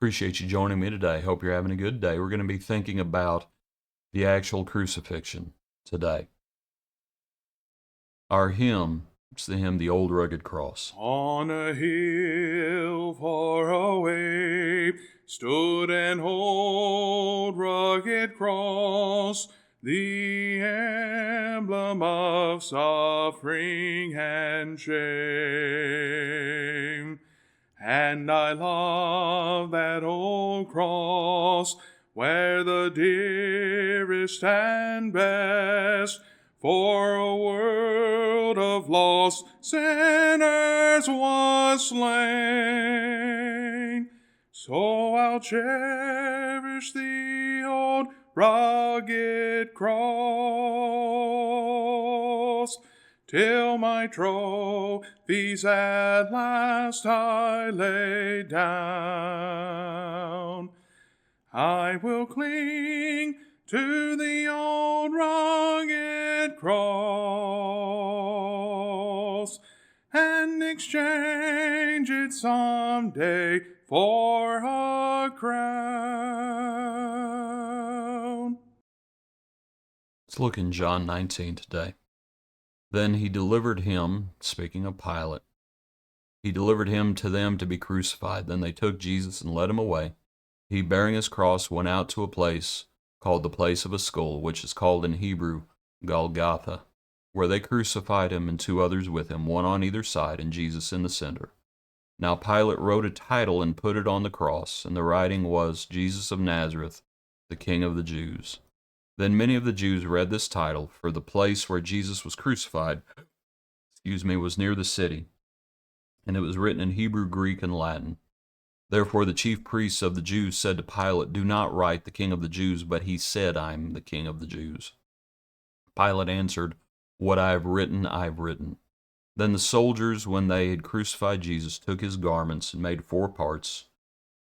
Appreciate you joining me today. Hope you're having a good day. We're going to be thinking about the actual crucifixion today. Our hymn, it's the hymn, The Old Rugged Cross. On a hill far away stood an old rugged cross, the emblem of suffering and shame. And I love that old cross, where the dearest and best for a world of lost sinners was slain. So I'll cherish the old rugged cross, till my trophies at last I lay down. I will cling to the old rugged cross and exchange it someday for a crown. Let's look in John 19 today. Then he delivered him, speaking of Pilate, he delivered him to them to be crucified. Then they took Jesus and led him away. He, bearing his cross, went out to a place called the place of a skull, which is called in Hebrew Golgotha, where they crucified him and two others with him, one on either side, and Jesus in the center. Now Pilate wrote a title and put it on the cross, and the writing was, Jesus of Nazareth, the King of the Jews. Then many of the Jews read this title, for the place where Jesus was crucified, was near the city, and it was written in Hebrew, Greek, and Latin. Therefore the chief priests of the Jews said to Pilate, Do not write the King of the Jews, but he said, I am the King of the Jews. Pilate answered, What I have written, I have written. Then the soldiers, when they had crucified Jesus, took his garments and made 4 parts,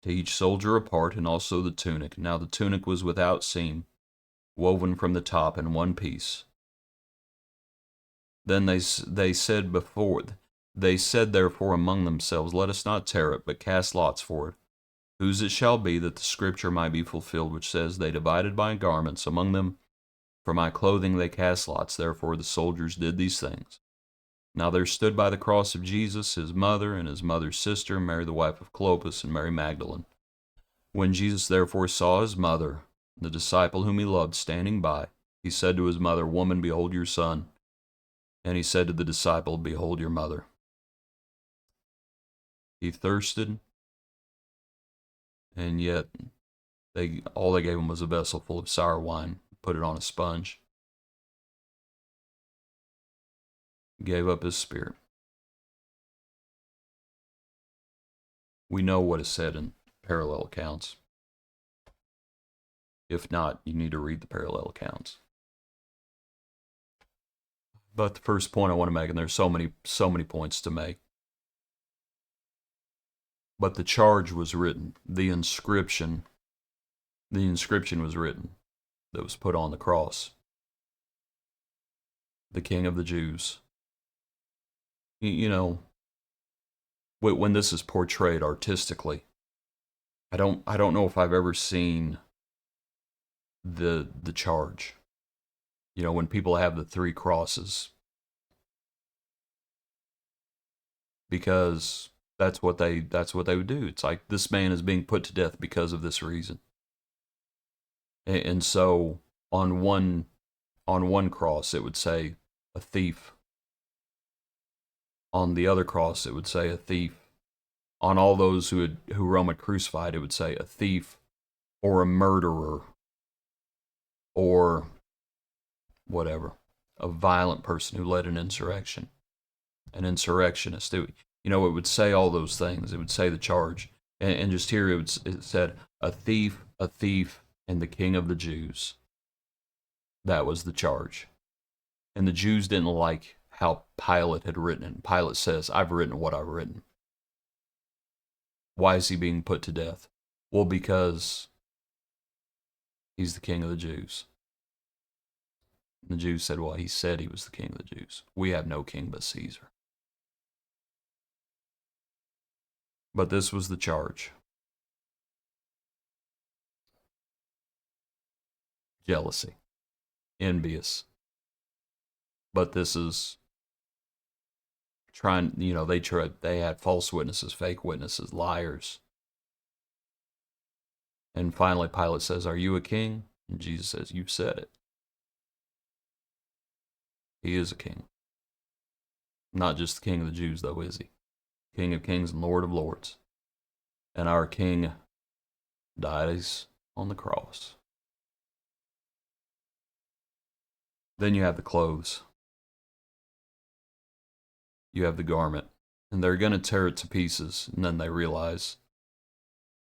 to each soldier a part, and also the tunic. Now the tunic was without seam, woven from the top in one piece. Then they said therefore among themselves, Let us not tear it, but cast lots for it, whose it shall be, that the scripture might be fulfilled, which says, They divided my garments among them, for my clothing they cast lots. Therefore the soldiers did these things. Now there stood by the cross of Jesus his mother and his mother's sister, Mary the wife of Clopas, and Mary Magdalene. When Jesus therefore saw his mother, the disciple whom he loved, standing by, he said to his mother, Woman, behold your son. And he said to the disciple, Behold your mother. He thirsted, and yet all they gave him was a vessel full of sour wine, put it on a sponge. Gave up his spirit. We know what is said in parallel accounts. If not, you need to read the parallel accounts. But the first point I want to make, and there's so many points to make, but the charge was written. The inscription was written that was put on the cross. The King of the Jews. You know, when this is portrayed artistically, I don't know if I've ever seen the charge. You know, when people have the 3 crosses, because that's what they would do. It's like, this man is being put to death because of this reason. And so on one cross it would say a thief. On the other cross it would say a thief. On all those who Rome had crucified, it would say a thief or a murderer or whatever, a violent person who led an insurrection, an insurrectionist. It would say all those things. It would say the charge. And just here it said, a thief, and the King of the Jews. That was the charge. And the Jews didn't like how Pilate had written it. Pilate says, I've written what I've written. Why is he being put to death? Well, because he's the King of the Jews. And the Jews said, well, he said he was the King of the Jews. We have no king but Caesar. But this was the charge. jealousy, envious. But this is trying, they had false witnesses, fake witnesses, liars. And finally, Pilate says, "Are you a king?" And Jesus says, "You've said it." He is a king. Not just the king of the Jews, though, is he? King of kings and Lord of lords. And our king dies on the cross. Then you have the clothes. You have the garment. And they're going to tear it to pieces. And then they realize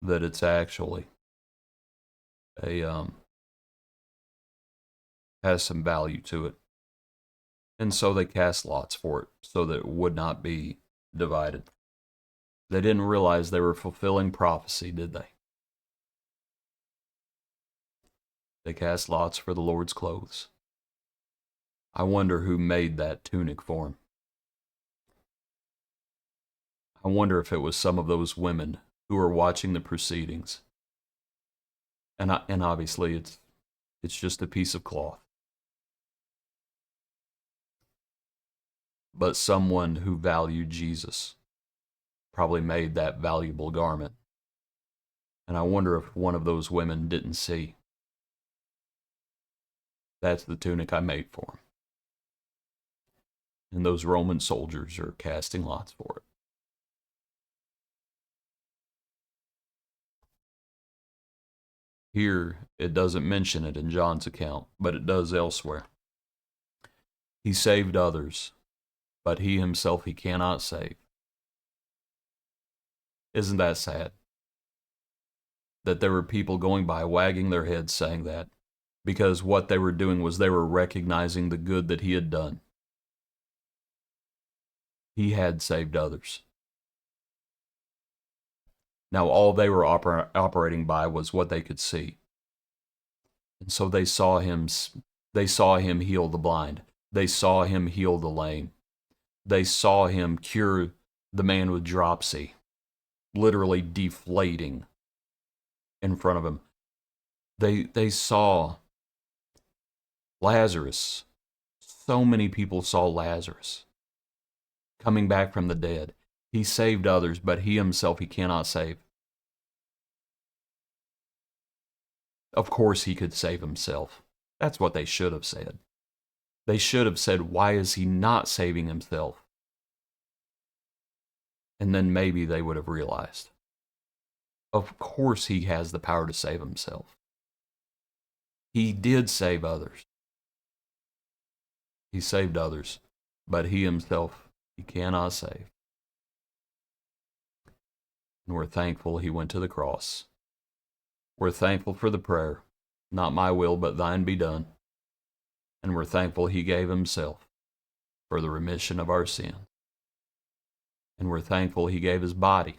that it's actually has some value to it. And so they cast lots for it so that it would not be divided. They didn't realize they were fulfilling prophecy, did they? They cast lots for the Lord's clothes. I wonder who made that tunic for him. I wonder if it was some of those women who were watching the proceedings. And obviously it's just a piece of cloth. But someone who valued Jesus probably made that valuable garment. And I wonder if one of those women didn't see. That's the tunic I made for him. And those Roman soldiers are casting lots for it. Here, it doesn't mention it in John's account, but it does elsewhere. He saved others, but he himself he cannot save. Isn't that sad? That there were people going by wagging their heads saying that, because what they were doing was they were recognizing the good that he had done. He had saved others. Now all they were operating by was what they could see. And so they saw him heal the blind. They saw him heal the lame. They saw him cure the man with dropsy, literally deflating in front of him. They saw Lazarus. So many people saw Lazarus coming back from the dead. He saved others, but he himself he cannot save. Of course he could save himself. That's what they should have said. They should have said, why is he not saving himself? And then maybe they would have realized. Of course he has the power to save himself. He did save others. He saved others, but he himself he cannot save. And we're thankful he went to the cross. We're thankful for the prayer, not my will, but thine be done. And we're thankful he gave himself for the remission of our sin. And we're thankful he gave his body.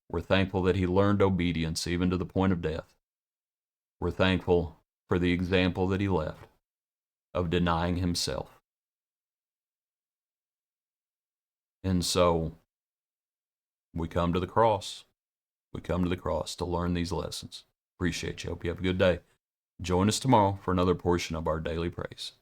We're thankful that he learned obedience even to the point of death. We're thankful for the example that he left of denying himself. And so, we come to the cross. We come to the cross to learn these lessons. Appreciate you. Hope you have a good day. Join us tomorrow for another portion of our daily praise.